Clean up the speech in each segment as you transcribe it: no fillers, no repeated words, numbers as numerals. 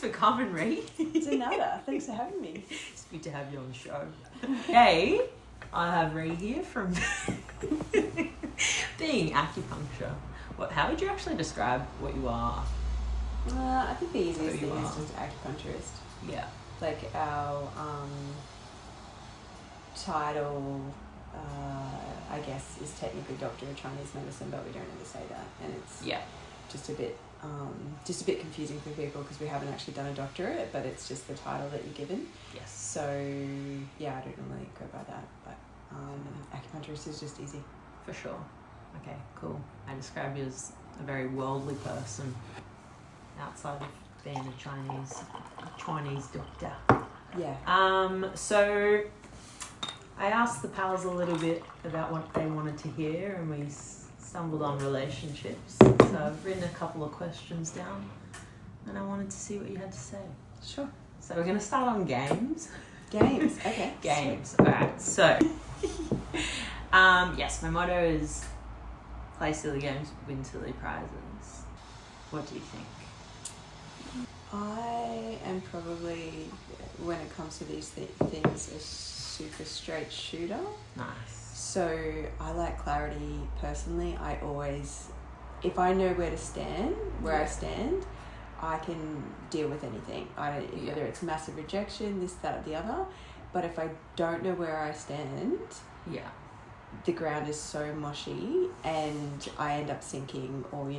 for coming, Ree. It's another. Thanks for having me. It's good to have you on the show. Today, I have Ree here from being acupuncture. How would you actually describe what you are? I think the easiest Who you thing is are. just acupuncturist. Yeah. Like our title, I guess, is technically Doctor of Chinese Medicine, but we don't ever say that, and it's just a bit confusing for people because we haven't actually done a doctorate, but it's just the title that you're given. Yes. So yeah, I don't normally go by that, but acupuncturist is just easy. For sure. Okay, cool. I describe you as a very worldly person outside of being a Chinese doctor. Yeah. So I asked the pals a little bit about what they wanted to hear, and we stumbled on relationships. So I've written a couple of questions down, and I wanted to see what you had to say. Sure. So we're going to start on games. Games. Okay. Games. All right. So, yes, my motto is play silly games, win silly prizes. What do you think? I am probably, when it comes to these things, a super straight shooter. Nice. So I like clarity personally. I always, if I know where I stand, I can deal with anything. Whether it's massive rejection, this, that, or the other. But if I don't know where I stand, the ground is so mushy and I end up sinking, or,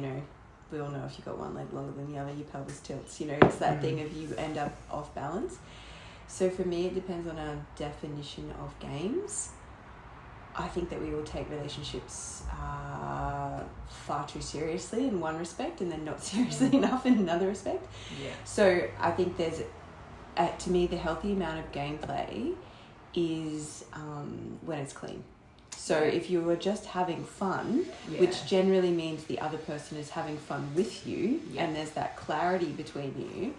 we all know if you've got one leg longer than the other, your pelvis tilts. It's that thing of you end up off balance. So for me, it depends on our definition of games. I think that we all take relationships far too seriously in one respect and then not seriously enough in another respect. Yeah. So I think there's, to me, the healthy amount of gameplay is when it's clean. So if you are just having fun, which generally means the other person is having fun with you, and there's that clarity between you,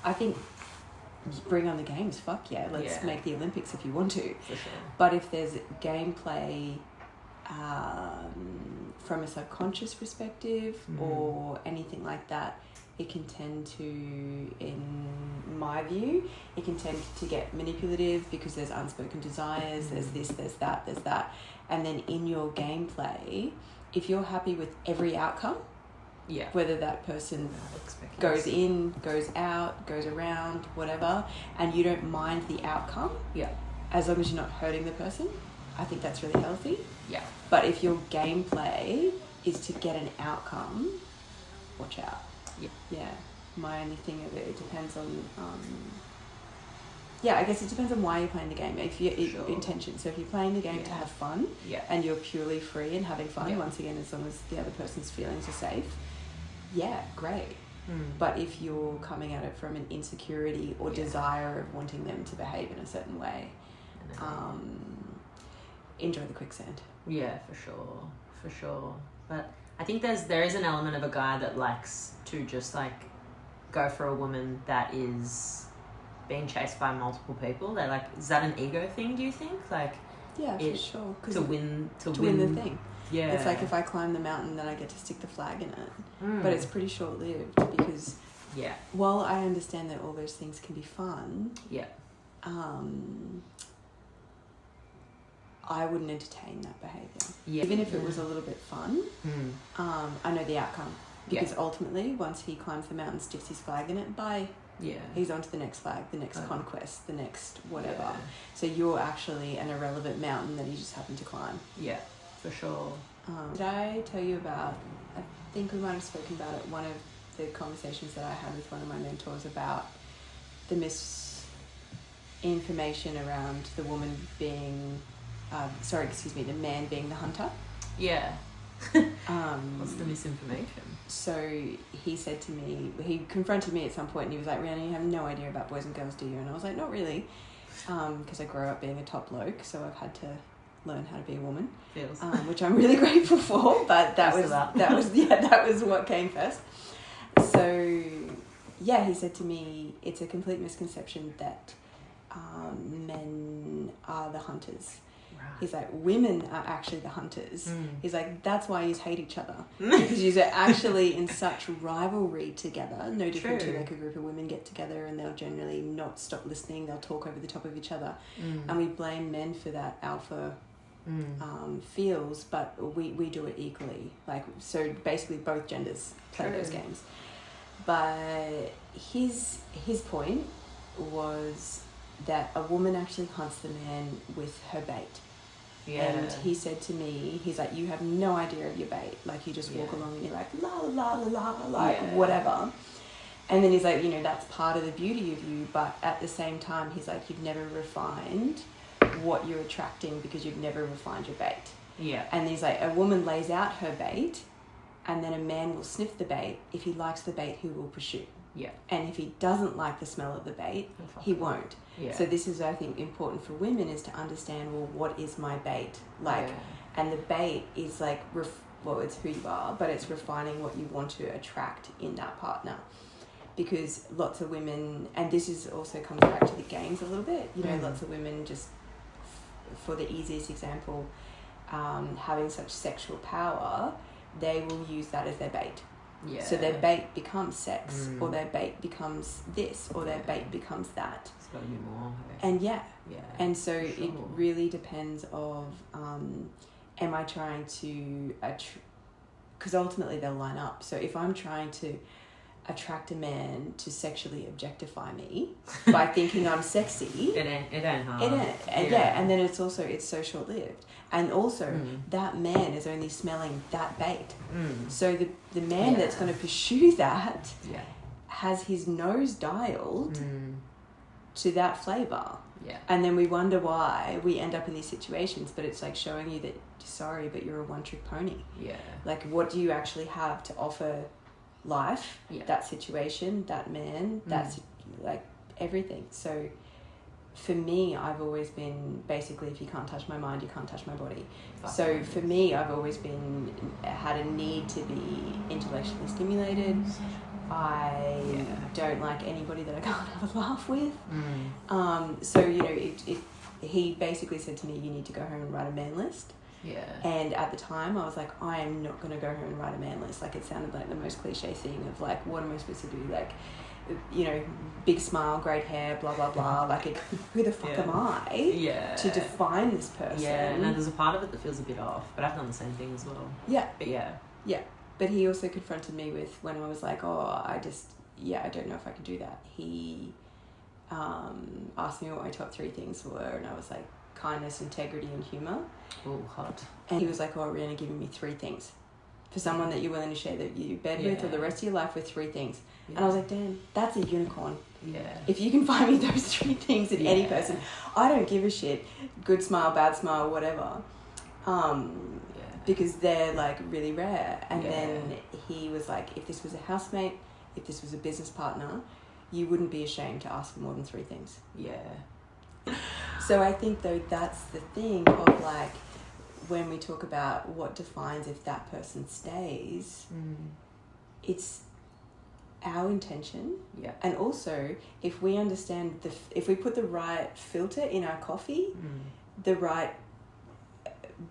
I think bring on the games, fuck yeah, let's make the Olympics if you want to. For sure. But if there's gameplay from a subconscious perspective or anything like that, it can tend to, in my view, it can tend to get manipulative because there's unspoken desires, there's this, there's that. And then in your gameplay, if you're happy with every outcome, whether that person goes in, goes out, goes around, whatever, and you don't mind the outcome, as long as you're not hurting the person, I think that's really healthy. Yeah. But if your gameplay is to get an outcome, watch out. Yeah. My only thing of it depends on, I guess it depends on why you're playing the game. If your intention. So if you're playing the game to have fun and you're purely free and having fun, once again, as long as the other person's feelings are safe, great. But if you're coming at it from an insecurity or desire of wanting them to behave in a certain way, enjoy the quicksand. Yeah, for sure. But I think there is an element of a guy that likes to just go for a woman that is being chased by multiple people. They're is that an ego thing, do you think? For sure. To win the thing. Yeah. It's like if I climb the mountain, then I get to stick the flag in it. But it's pretty short-lived because while I understand that all those things can be fun, I wouldn't entertain that behaviour. Even if it was a little bit fun, I know the outcome. Because ultimately, once he climbs the mountain, sticks his flag in it, he's on to the next flag, the next conquest, the next whatever. So you're actually an irrelevant mountain that you just happen to climb. Yeah, for sure. Did I tell you about, I think we might have spoken about it, one of the conversations that I had with one of my mentors about the misinformation around the woman being, the man being the hunter? Yeah. What's the misinformation? So he said to me, he confronted me at some point and he was like, Rhiannon, you have no idea about boys and girls, do you? And I was like, not really, because I grew up being a top bloke, so I've had to learn how to be a woman, which I'm really grateful for, but that was what came first. So he said to me, it's a complete misconception that men are the hunters. He's like, women are actually the hunters. He's like, that's why you hate each other. Because you're actually in such rivalry together. No different to like a group of women get together and they'll generally not stop listening. They'll talk over the top of each other. And we blame men for that alpha feels, but we do it equally. Like, so basically both genders play those games. But his point was that a woman actually hunts the man with her bait. Yeah. And he said to me, he's like, you have no idea of your bait. Like, you just walk along and you're like, la, la, la, la, like, whatever. And then he's like, you know, that's part of the beauty of you. But at the same time, he's like, you've never refined what you're attracting because you've never refined your bait. Yeah. And he's like, a woman lays out her bait and then a man will sniff the bait. If he likes the bait, he will pursue. Yeah. And if he doesn't like the smell of the bait, he won't. Yeah. So this is, I think, important for women is to understand, well, what is my bait? Like, and the bait is like, well, it's who you are, but it's refining what you want to attract in that partner. Because lots of women, and this is also comes back to the games a little bit, you know, lots of women just, for the easiest example, having such sexual power, they will use that as their bait. Yeah. So their bait becomes sex, or their bait becomes this, or their bait becomes that. It's got to be more. And and so it really depends of, am I trying to, because ultimately they'll line up. So if I'm trying to attract a man to sexually objectify me by thinking I'm sexy, it ain't hard. And then it's so short-lived. And also, that man is only smelling that bait. So the man that's going to pursue that has his nose dialed to that flavour. Yeah. And then we wonder why we end up in these situations, but it's like showing you that, sorry, but you're a one-trick pony. Yeah. Like, what do you actually have to offer life, that situation, that man, that's like everything. So for me, I've always been basically, if you can't touch my mind, you can't touch my body. So for me, I've always had a need to be intellectually stimulated. I don't like anybody that I can't have a laugh with. So, you know, he basically said to me, you need to go home and write a man list. Yeah. And at the time I was like, I am not going to go home and write a man list. Like, it sounded like the most cliche thing of like, what am I supposed to do? Like, you know, big smile, great hair, blah, blah, blah. Like, who the fuck am I to define this person? Yeah, no, there's a part of it that feels a bit off, but I've done the same thing as well. Yeah. But yeah. But he also confronted me with, when I was like, I don't know if I can do that. He asked me what my top 3 things were, and I was like, kindness, integrity, and humour. Oh, hot. And he was like, Rihanna, giving me 3 things. For someone that you're willing to share that you bed with for the rest of your life with 3 things. Yeah. And I was like, damn, that's a unicorn. Yeah. If you can find me those 3 things in any person, I don't give a shit. Good smile, bad smile, whatever. Because they're like really rare. And then he was like, if this was a housemate, if this was a business partner, you wouldn't be ashamed to ask for more than 3 things. Yeah. So I think though that's the thing of like, when we talk about what defines if that person stays, it's our intention. Yeah. And also, if we understand if we put the right filter in our coffee, the right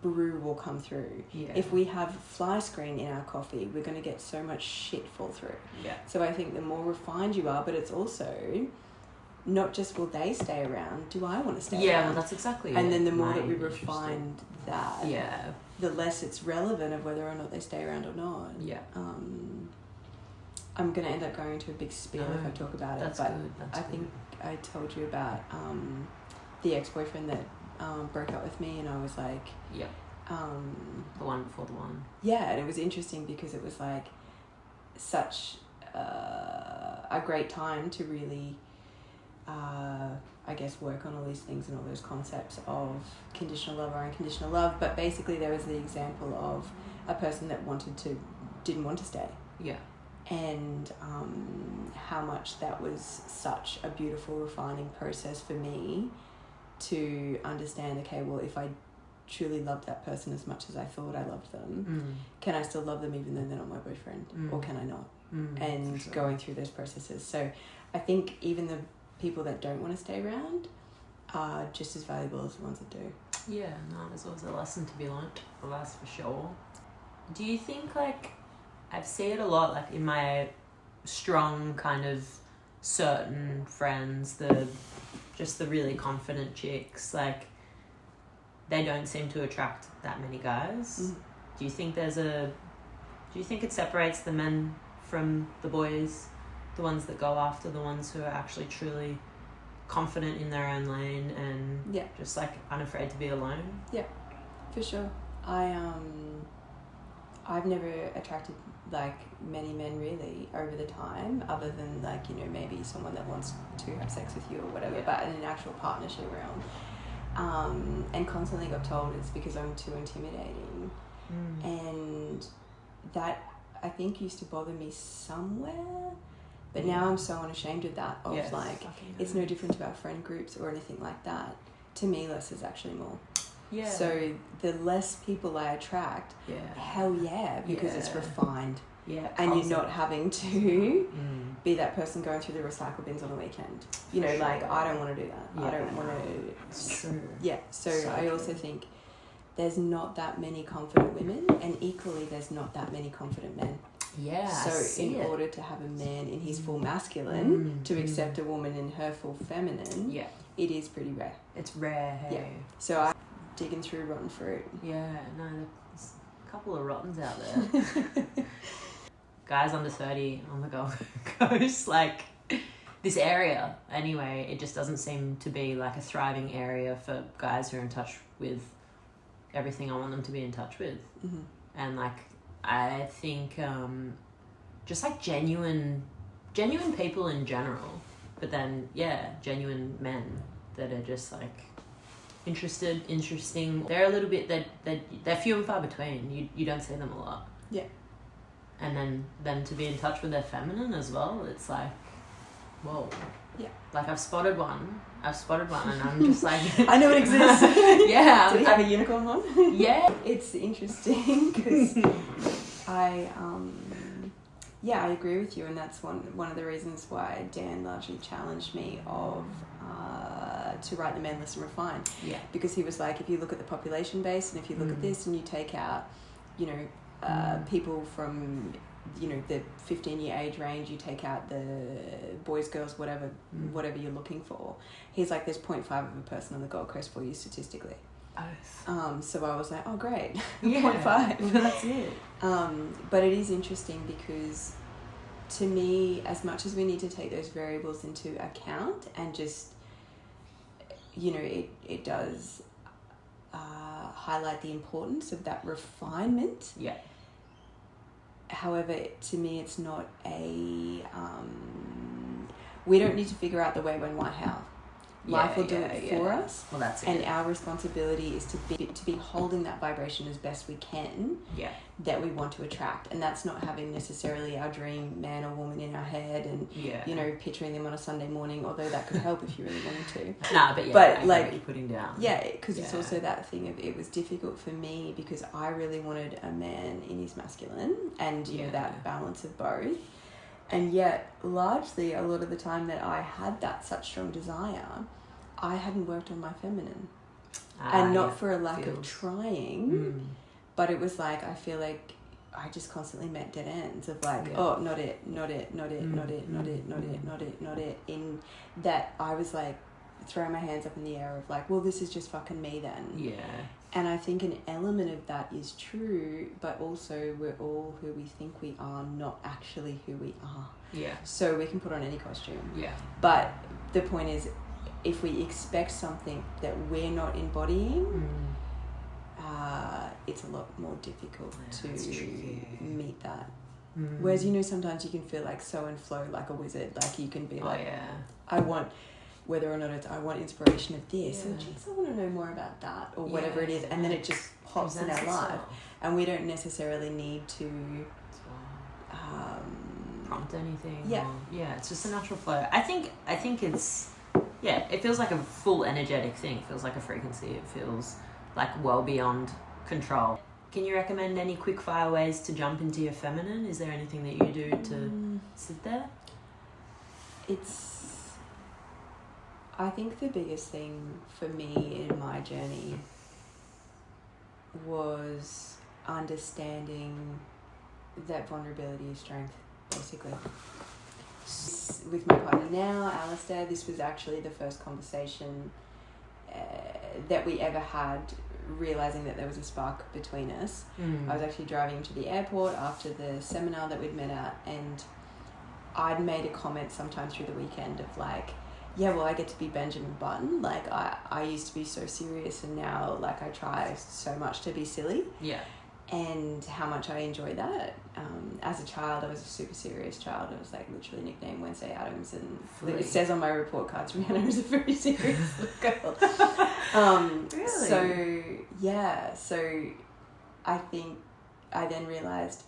brew will come through. Yeah. If we have fly screen in our coffee, we're going to get so much shit fall through. Yeah. So I think the more refined you are, but it's also not just will they stay around, do I want to stay around? Yeah, well, that's exactly and then the more that we refine that, the less it's relevant of whether or not they stay around or not. Yeah. I'm going to end up going into a big spiel if I talk about it, but I think I told you about the ex-boyfriend that broke up with me, and I was like... Yeah. The one before the one. Yeah, and it was interesting because it was like such a great time to really... I guess work on all these things and all those concepts of conditional love or unconditional love, but basically there was the example of a person that didn't want to stay. Yeah. And how much that was such a beautiful refining process for me to understand, okay, well, if I truly loved that person as much as I thought I loved them, can I still love them even though they're not my boyfriend, or can I not? And going through those processes. So I think even the people that don't want to stay around, are just as valuable as the ones that do. Yeah, no, there's always a lesson to be learnt, that's for sure. Do you think, like, I've seen it a lot, like, in my strong kind of certain friends, the really confident chicks, like, they don't seem to attract that many guys. Do you think it separates the men from the boys, the ones that go after the ones who are actually truly confident in their own lane and just like unafraid to be alone? Yeah, for sure. I've never attracted like many men really over the time, other than like, you know, maybe someone that wants to have sex with you or whatever, but in an actual partnership realm. And constantly got told it's because I'm too intimidating. And that I think used to bother me somewhere, but now I'm so unashamed of that, of like, it's no different to our friend groups or anything like that. To me, less is actually more. Yeah. So the less people I attract, hell yeah, because it's refined. Yeah. And you're not having to be that person going through the recycle bins on the weekend. You know, like, I don't want to do that. I don't want to. So I also think there's not that many confident women, and equally there's not that many confident men. Yeah. So in order to have a man in his full masculine to accept a woman in her full feminine, it is pretty rare. It's rare, hey? Yeah. So I'm digging through rotten fruit. Yeah, no, there's a couple of rottens out there. Guys under 30 on the Gold Coast, like, this area, anyway, it just doesn't seem to be like a thriving area for guys who are in touch with everything I want them to be in touch with. And like, I think just like genuine people in general, but then genuine men that are just like interesting. They're a little bit, they're few and far between. You don't see them a lot. Yeah. And then to be in touch with their feminine as well, it's like, whoa. Yeah. Like, I've spotted one and I'm just like... I know it exists. Yeah. Did he have a unicorn one? Yeah. It's interesting because I agree with you, and that's one of the reasons why Dan largely challenged me to write the Men List and Refine. Yeah. Because he was like, if you look at the population base and if you look at this and you take out, you know, people from... you know, the 15-year age range, you take out the boys, girls, whatever you're looking for. He's like, there's 0.5 of a person on the Gold Coast for you statistically. So I was like, oh, great. 0.5. That's it. But it is interesting because to me, as much as we need to take those variables into account and just, you know, it does highlight the importance of that refinement. Yeah. However, to me, it's not we don't need to figure out the way, when, why, how. Life will do it for us. Well, that's it. And our responsibility is to be holding that vibration as best we can. Yeah. That we want to attract, and that's not having necessarily our dream man or woman in our head, and you know, picturing them on a Sunday morning. Although that could help if you really wanted to. Nah, but I like what you're putting down. Yeah, because it's also that thing of, it was difficult for me because I really wanted a man in his masculine, and you know, that balance of both. And yet, largely, a lot of the time that I had that such strong desire, I hadn't worked on my feminine. And not for a lack of trying, but it was like, I feel like I just constantly met dead ends of like, oh, not it. In that I was like, throwing my hands up in the air of like, well, this is just fucking me then. Yeah. And I think an element of that is true, but also we're all who we think we are, not actually who we are. Yeah. So we can put on any costume. Yeah. But the point is, if we expect something that we're not embodying, it's a lot more difficult to meet that. Whereas, you know, sometimes you can feel like so in flow, like a wizard. Like you can be like, I want... whether or not it's, I want inspiration of this, and geez, I want to know more about that, or whatever it is, and then it just pops in our life, and we don't necessarily need to prompt anything. Yeah, it's just a natural flow. I think it's, it feels like a full energetic thing. It feels like a frequency. It feels like well beyond control. Can you recommend any quick fire ways to jump into your feminine? Is there anything that you do to sit there? I think the biggest thing for me in my journey was understanding that vulnerability is strength, basically. With my partner now, Alistair, this was actually the first conversation that we ever had, realizing that there was a spark between us. I was actually driving him to the airport after the seminar that we'd met at, and I'd made a comment sometime through the weekend of like, yeah, well, I get to be Benjamin Button. Like, I used to be so serious, and now, like, I try so much to be silly. Yeah. And how much I enjoy that. As a child, I was a super serious child. I was, like, literally nicknamed Wednesday Addams, and it says on my report cards, Rihanna is a very serious girl. Really? So, yeah. So, I think I then realised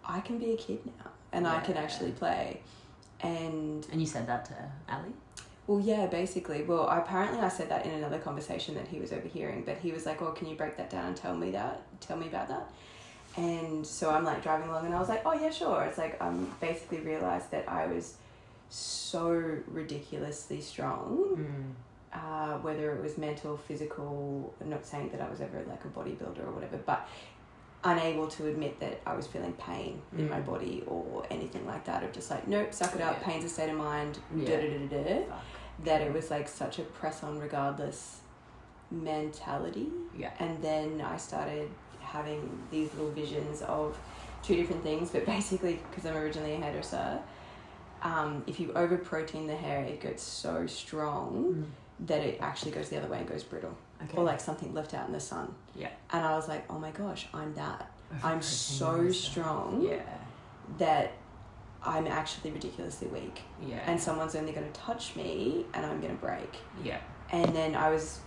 I can be a kid now, and I can actually play. And you said that to Ali? Well, yeah, basically. Well, apparently I said that in another conversation that he was overhearing, but he was like, oh, can you break that down and tell me about that? And so I'm like driving along, and I was like, oh yeah, sure. It's like, basically realized that I was so ridiculously strong, whether it was mental, physical. I'm not saying that I was ever like a bodybuilder or whatever, but unable to admit that I was feeling pain in my body or anything like that, of just like, nope, suck it up, pain's a state of mind, that it was like such a press on regardless mentality. And then I started having these little visions of two different things, but basically, because I'm originally a hairdresser, if you over protein the hair, it gets so strong that it actually goes the other way and goes brittle. Or like something left out in the sun. And I was like, oh my gosh, I'm that. I'm so strong that I'm actually ridiculously weak. And someone's only going to touch me and I'm going to break. And then I was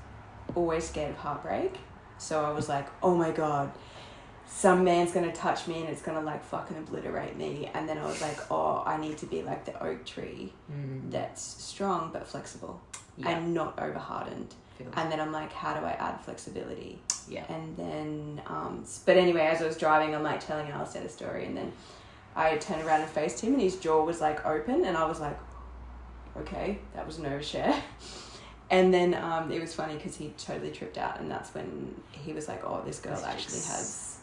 always scared of heartbreak. So I was like, oh my God, some man's going to touch me and it's going to like fucking obliterate me. And then I was like, oh, I need to be like the oak tree that's strong but flexible and not over hardened. And then I'm like, how do I add flexibility? And then, but anyway, as I was driving, I'm like telling Alistair the story, and then I turned around and faced him, and his jaw was like open, and I was like, okay, that was an overshare. And then it was funny because he totally tripped out, and that's when he was like, oh, this girl actually has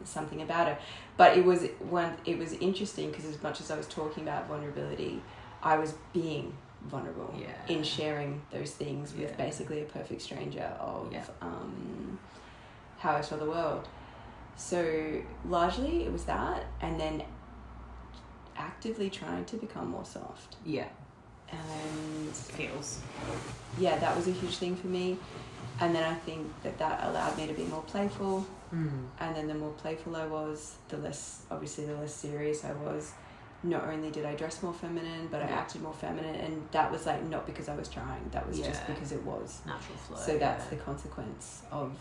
something about her. But it was interesting because as much as I was talking about vulnerability, I was being vulnerable in sharing those things with basically a perfect stranger of how I saw the world. So largely it was that, and then actively trying to become more soft. And feels. That was a huge thing for me. And then I think that allowed me to be more playful. And then the more playful I was, the less serious I was. Not only did I dress more feminine, but I acted more feminine, and that was like not because I was trying, that was just because it was natural flow. So that's the consequence of,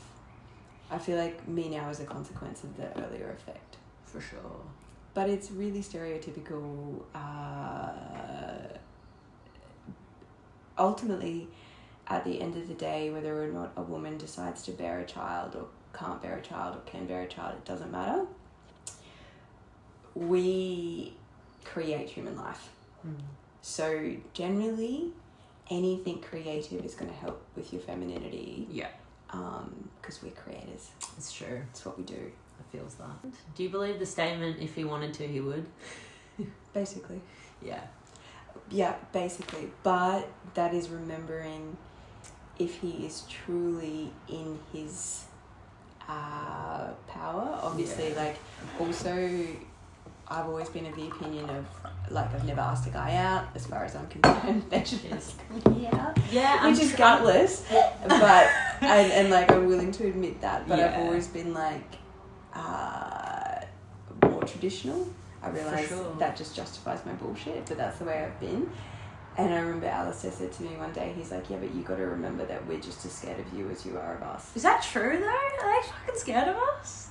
I feel like me now is a consequence of the earlier effect, for sure. But it's really stereotypical. Ultimately, at the end of the day, whether or not a woman decides to bear a child or can't bear a child or can bear a child, it doesn't matter. We create human life. So generally, anything creative is going to help with your femininity. Because we're creators. It's true. It's what we do. It feels that. Do you believe the statement, if he wanted to, he would? Basically. Yeah, basically. But that is remembering if he is truly in his power. Obviously, like, also, I've always been of the opinion of, like, I've never asked a guy out, as far as I'm concerned. They should ask me out. Which is gutless. But, and like, I'm willing to admit that. But I've always been, like, more traditional. I realise that just justifies my bullshit, but that's the way I've been. And I remember Alistair said to me one day, he's like, yeah, but you got to remember that we're just as scared of you as you are of us. Is that true, though? Are they fucking scared of us?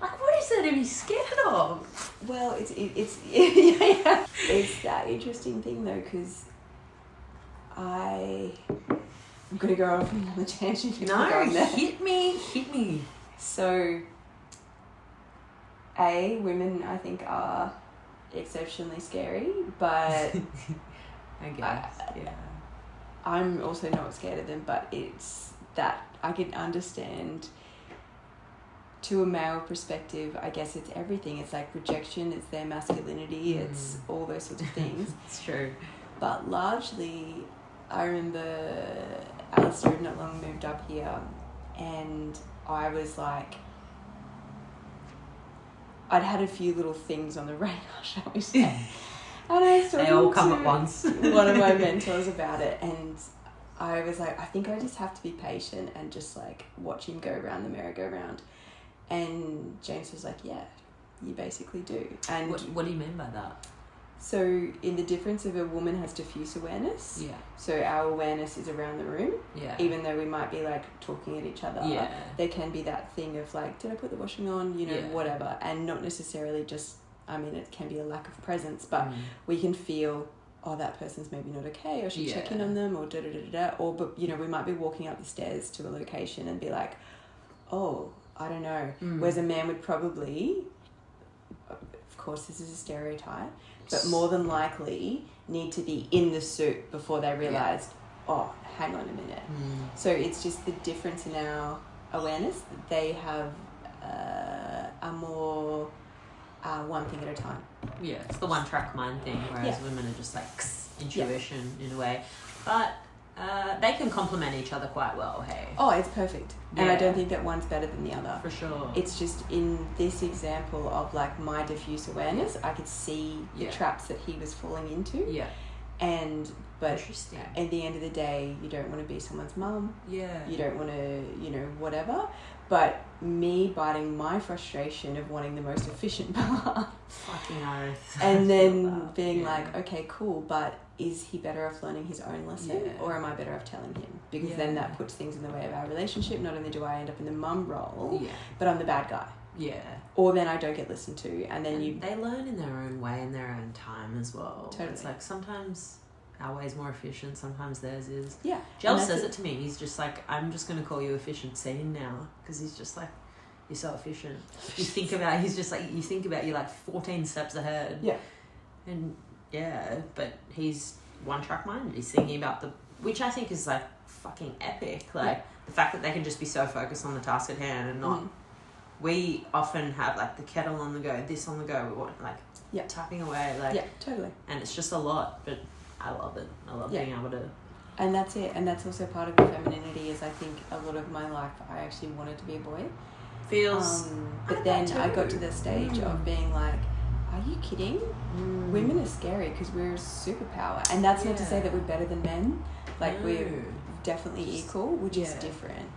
Like, what is there to be scared of? Well, it's it's that interesting thing, though, because I'm going to go off on another tangent. No, hit me. So, women, I think, are exceptionally scary, but I guess. Yeah. I'm also not scared of them, but it's that I can understand. To a male perspective, I guess it's everything. It's like rejection, it's their masculinity, it's all those sorts of things. It's true. But largely, I remember Alistair had not long moved up here, and I was like, I'd had a few little things on the radar, shall we say. And I was talking they all come at once. one of my mentors about it, and I was like, I think I just have to be patient and just like watch him go around the merry-go-round. And James was like, yeah, you basically do. And what do you mean by that? so in the difference of a woman has diffuse awareness. Yeah. So our awareness is around the room. Yeah. Even though we might be like talking at each other. Yeah. There can be that thing of like, did I put the washing on? You know, Yeah. whatever. And not necessarily just, I mean, it can be a lack of presence, but we can feel, oh, that person's maybe not okay, or should check in on them, or da-da-da-da-da. Or, but, you know, we might be walking up the stairs to a location and be like, oh, I don't know. Whereas a man would probably, of course this is a stereotype, but more than likely need to be in the suit before they realised, oh, hang on a minute. So it's just the difference in our awareness. They have a more one thing at a time. Yeah, it's the one-track mind thing, whereas women are just like intuition in a way. But they can complement each other quite well, hey? Oh, it's perfect. And I don't think that one's better than the other. For sure. It's just in this example of like my diffuse awareness, I could see the traps that he was falling into. Yeah. But interesting. at the end of the day, you don't want to be someone's mum. Yeah. You don't want to, you know, whatever. But me biting my frustration of wanting the most efficient path. Fucking oath. And then being like, okay, cool, but is he better off learning his own lesson, or am I better off telling him? Because then that puts things in the way of our relationship. Not only do I end up in the mum role, but I'm the bad guy. Yeah. Or then I don't get listened to, and then they learn in their own way, in their own time as well. Totally. It's like sometimes our way's more efficient, sometimes theirs is. Yeah. Jel says it to me. He's just like, I'm just going to call you efficient scene now, because he's just like, you're so efficient. You think about, he's just like, you think about you're like 14 steps ahead. Yeah. And but he's one track minded. He's thinking about which I think is like fucking epic. Like the fact that they can just be so focused on the task at hand and not. We often have like the kettle on the go, this on the go. We want like tapping away, like totally. And it's just a lot, but I love it. I love being able to. And that's it. And that's also part of the femininity. Is I think a lot of my life I actually wanted to be a boy. But then I got to the stage of being like, are you kidding? Women are scary because we're a superpower. And that's not to say that we're better than men. Like we're definitely equal. We're just different.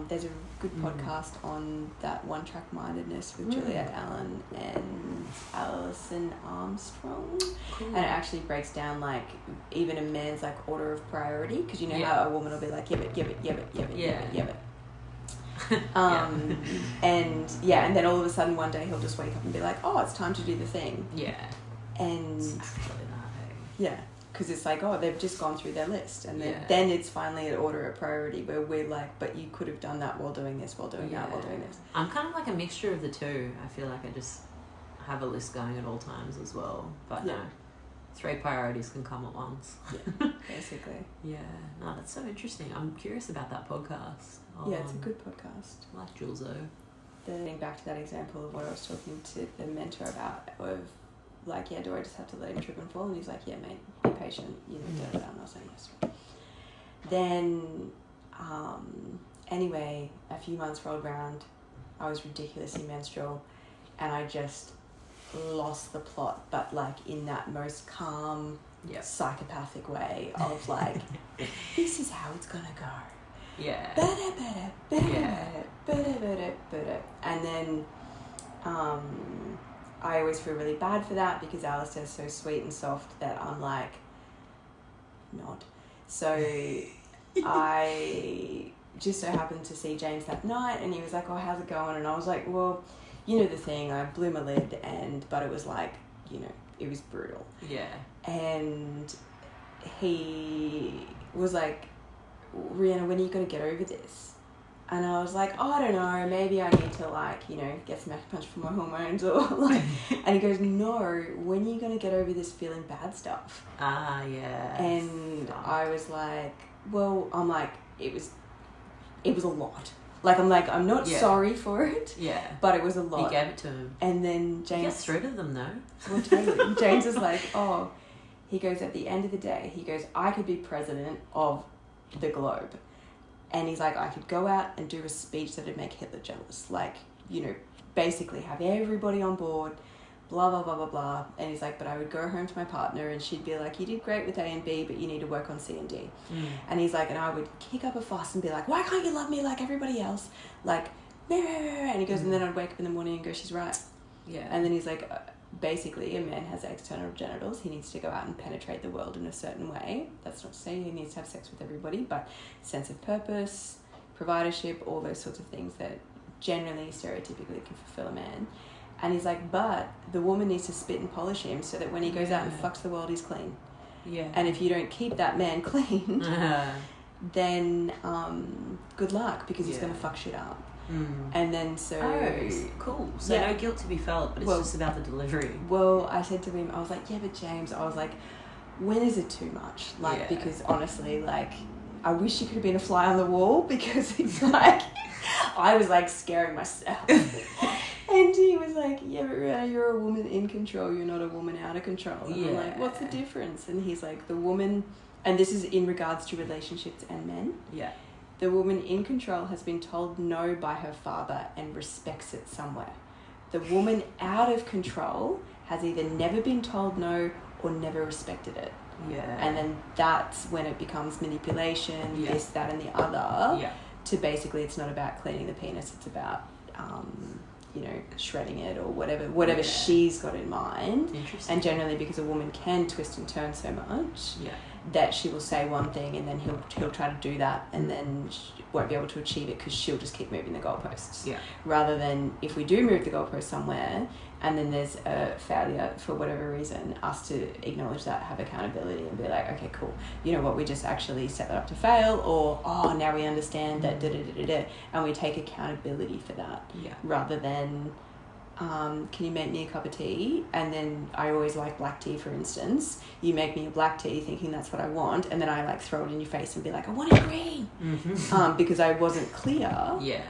There's a good podcast on that one-track mindedness with Juliet Allen and Alison Armstrong. Cool. And it actually breaks down like even a man's like order of priority, because you know how a woman will be like, give it. And then all of a sudden one day he'll just wake up and be like, oh, it's time to do the thing. And it's actually that, because it's like, oh, they've just gone through their list, and then it's finally an order of priority where we're like, but you could have done that while doing this, while doing that, while doing this. I'm kind of like a mixture of the two. I feel like I just have a list going at all times as well, but no, 3 priorities can come at once. Basically. No, that's so interesting. I'm curious about that podcast. It's a good podcast. I like Jules though. Getting back to that example of what I was talking to the mentor about, of like, do I just have to let him trip and fall? And he's like, yeah, mate, be patient, you know, I'm not saying yes. Then, anyway, a few months rolled around, I was ridiculously menstrual, and I just lost the plot, but like in that most calm, psychopathic way of like, this is how it's gonna go. And then I always feel really bad for that, because Alistair's so sweet and soft that I'm like, not. So I just so happened to see James that night, and he was like, oh, how's it going? And I was like, well, you know the thing, I blew my lid, but it was like, you know, it was brutal. And he was like, Rihanna, when are you going to get over this? And I was like, oh, I don't know, maybe I need to, like, you know, get some acupuncture for my hormones or, like... And he goes, no, when are you going to get over this feeling bad stuff? Ah, yeah. And I was like, well, I'm like, it was a lot. Like, I'm like, I'm not sorry for it. Yeah. But it was a lot. You gave it to him. And then James... You get through to them, though. Well, totally. James is like, oh... He goes, at the end of the day, he goes, I could be president of the globe. And he's like, I could go out and do a speech that would make Hitler jealous. Like, you know, basically have everybody on board, blah, blah, blah, blah, blah. And he's like, but I would go home to my partner and she'd be like, you did great with A and B, but you need to work on C and D. And he's like, and I would kick up a fuss and be like, why can't you love me like everybody else? Like, and he goes, and then I'd wake up in the morning and go, she's right. Yeah. And then he's like... basically, a man has external genitals. He needs to go out and penetrate the world in a certain way. That's not to say he needs to have sex with everybody, but sense of purpose, providership, all those sorts of things that generally, stereotypically can fulfill a man. And he's like, but the woman needs to spit and polish him so that when he goes out and fucks the world, he's clean. Yeah. And if you don't keep that man clean, then good luck, because he's going to fuck shit up. And then so... Oh, cool. So no guilt to be felt, but it's just about the delivery. Well, I said to him, I was like, yeah, but James, I was like, when is it too much? Like, because honestly, like, I wish you could have been a fly on the wall, because it's like, I was like scaring myself. And he was like, yeah, but you're a woman in control, you're not a woman out of control. And I'm like, what's the difference? And he's like, the woman, and this is in regards to relationships and men. Yeah. The woman in control has been told no by her father and respects it somewhere. The woman out of control has either never been told no or never respected it. Yeah. And then that's when it becomes manipulation, this, that, and the other. Yeah. To basically, it's not about cleaning the penis, it's about, you know, shredding it or whatever she's got in mind. Interesting. And generally, because a woman can twist and turn so much... Yeah. that she will say one thing and then he'll try to do that and then she won't be able to achieve it because she'll just keep moving the goalposts. Yeah. Rather than if we do move the goalpost somewhere and then there's a failure for whatever reason, us to acknowledge that, have accountability and be like, okay, cool. You know what, we just actually set that up to fail, or, oh, now we understand that, and we take accountability for that. Yeah. Rather than... can you make me a cup of tea? And then I always like black tea, for instance. You make me a black tea thinking that's what I want, and then I like throw it in your face and be like, I want it green. Because I wasn't clear. Yeah.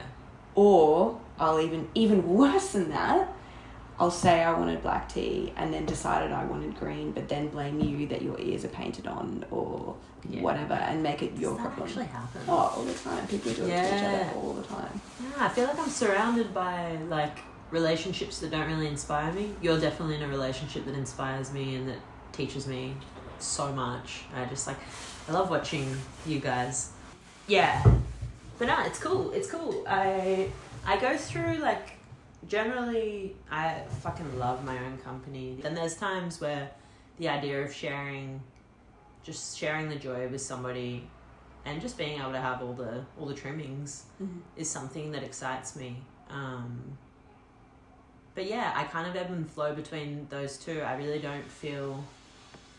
Or I'll even worse than that, I'll say I wanted black tea and then decided I wanted green, but then blame you that your ears are painted on or whatever and make it your problem. Does that actually happen? Oh, all the time. People do it to each other all the time. Yeah, I feel like I'm surrounded by like relationships that don't really inspire me. You're definitely in a relationship that inspires me and that teaches me so much. I love watching you guys. Yeah. But no, it's cool. It's cool. I go through like, generally I fucking love my own company. Then there's times where the idea of sharing the joy with somebody and just being able to have all the trimmings is something that excites me. But yeah, I kind of ebb and flow between those two. I really don't feel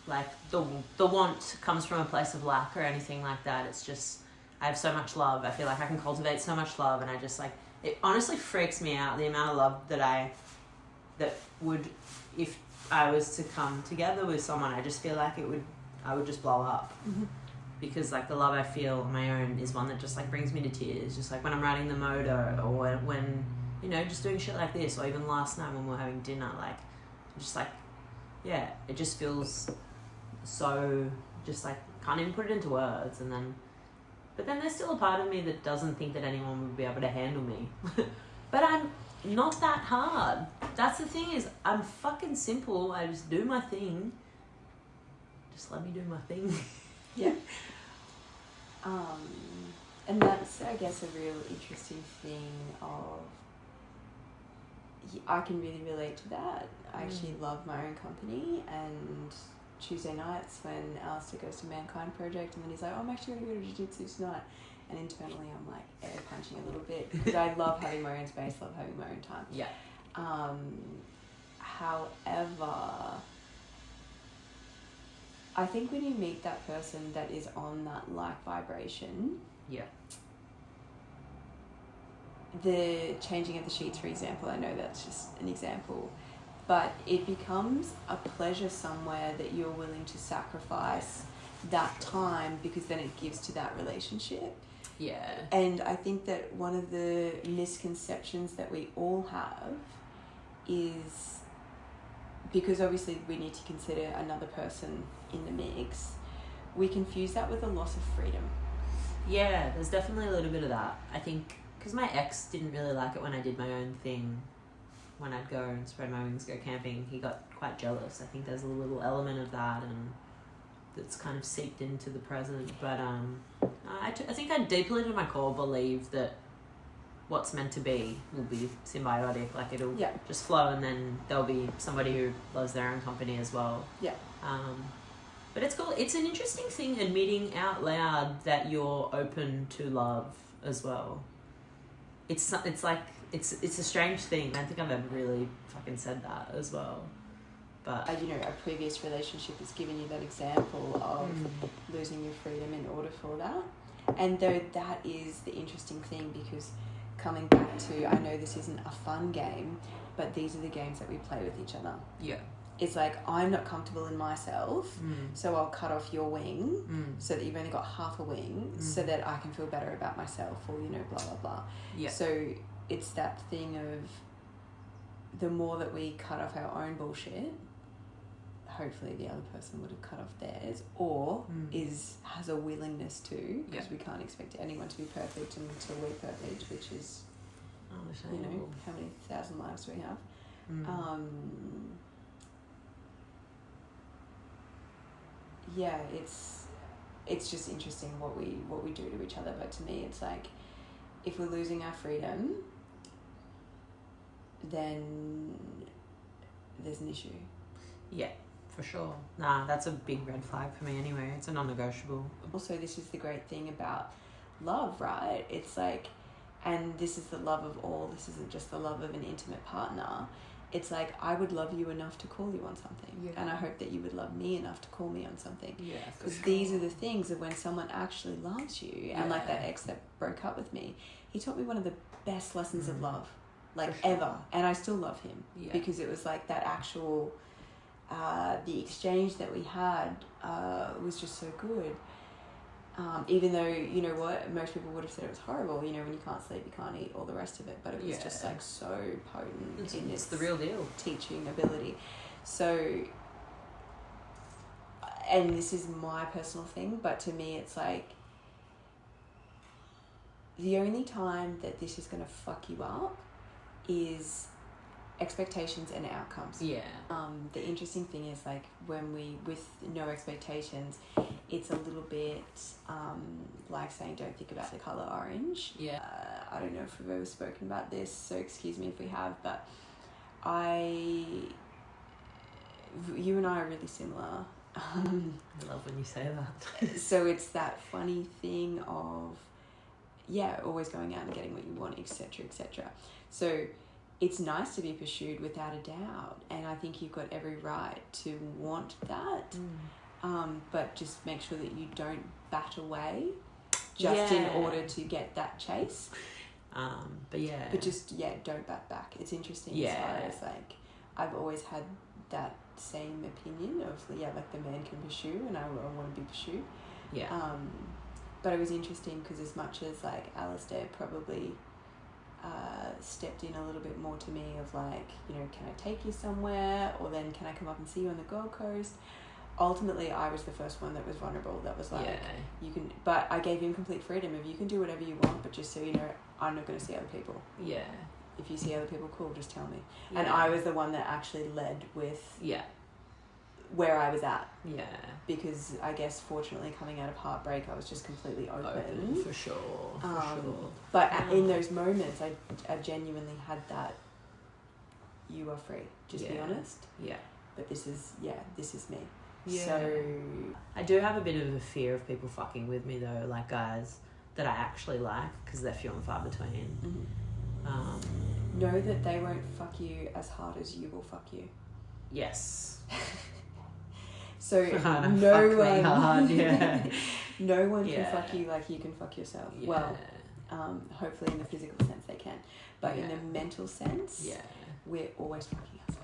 like the want comes from a place of lack or anything like that. It's just, I have so much love. I feel like I can cultivate so much love, and I just like, it honestly freaks me out the amount of love that would, if I was to come together with someone, I just feel like I would just blow up. Because like the love I feel on my own is one that just like brings me to tears. Just like when I'm riding the motor, or when you know, just doing shit like this, or even last night when we were having dinner, like, just like, yeah, it just feels so, just like, can't even put it into words. But then there's still a part of me that doesn't think that anyone would be able to handle me. But I'm not that hard. That's the thing, is I'm fucking simple. I just do my thing. Just let me do my thing. Yeah. And that's, I guess, a real interesting thing of, I can really relate to that. I actually love my own company, and Tuesday nights when Alistair goes to Mankind Project and then he's like, oh, I'm actually going to go to Jiu-Jitsu tonight, and internally I'm like air punching a little bit because I love having my own space, love having my own time. Yeah. However, I think when you meet that person that is on that like vibration, the changing of the sheets, for example, I know that's just an example, but it becomes a pleasure somewhere that you're willing to sacrifice that time because then it gives to that relationship. Yeah. And I think that one of the misconceptions that we all have is, because obviously we need to consider another person in the mix, we confuse that with a loss of freedom. Yeah, there's definitely a little bit of that. I think because my ex didn't really like it when I did my own thing. When I'd go and spread my wings, go camping, he got quite jealous. I think there's a little element of that, and that's kind of seeped into the present. But I think I deeply to my core believe that what's meant to be will be symbiotic. Like it'll just flow, and then there'll be somebody who loves their own company as well. Yeah. But it's cool. It's an interesting thing admitting out loud that you're open to love as well. It's like it's a strange thing. I don't think I've ever really fucking said that as well. But a previous relationship has given you that example of losing your freedom in order for that. And though that is the interesting thing, because coming back to, I know this isn't a fun game, but these are the games that we play with each other. Yeah. It's like, I'm not comfortable in myself, so I'll cut off your wing so that you've only got half a wing so that I can feel better about myself, or, blah, blah, blah. Yeah. So it's that thing of the more that we cut off our own bullshit, hopefully the other person would have cut off theirs, or has a willingness to, because we can't expect anyone to be perfect until we're perfect, which is, how many thousand lives do we have? Yeah, it's just interesting what we do to each other. But to me, it's like, if we're losing our freedom, then there's an issue. Yeah, for sure. Nah, that's a big red flag for me anyway. It's a non-negotiable. Also, this is the great thing about love, right? It's like, and this is the love of all, this isn't just the love of an intimate partner. It's like, I would love you enough to call you on something. And I hope that you would love me enough to call me on something. Yeah, because these are the things of when someone actually loves you. And like that ex that broke up with me, he taught me one of the best lessons of love, ever. And I still love him because it was like that actual, the exchange that we had was just so good. Even though, you know what, most people would have said it was horrible, when you can't sleep, you can't eat, all the rest of it, but it was just like so potent in it's the real deal. Teaching ability. So, and this is my personal thing, but to me it's like, the only time that this is going to fuck you up is expectations and outcomes. Yeah. The interesting thing is, like, when we, with no expectations, it's a little bit like saying, don't think about the colour orange. Yeah. I don't know if we've ever spoken about this, so excuse me if we have, but you and I are really similar. I love when you say that. So it's that funny thing of, always going out and getting what you want, etc., etc. So it's nice to be pursued without a doubt, and I think you've got every right to want that. But just make sure that you don't bat away just in order to get that chase. But just don't bat back. It's interesting as far as, like, I've always had that same opinion of like the man can pursue and I want to be pursued. But it was interesting because as much as, like, Alistair probably stepped in a little bit more to me of, like, can I take you somewhere, or then can I come up and see you on the Gold Coast? Ultimately, I was the first one that was vulnerable, that was like, you can, but I gave him complete freedom of, you can do whatever you want, but just so you know, I'm not going to see other people. If you see other people, cool, just tell me. And I was the one that actually led with where I was at. Because I guess, fortunately, coming out of heartbreak, I was just completely open. For sure. But in those moments, I genuinely had that, you are free, just be honest. But this is me. So I do have a bit of a fear of people fucking with me, though, like guys that I actually like, because they're few and far between. Know that they won't fuck you as hard as you will fuck you. Yes. So no one can fuck you like you can fuck yourself. Well, Hopefully in the physical sense they can. But in the mental sense, we're always fucking ourselves.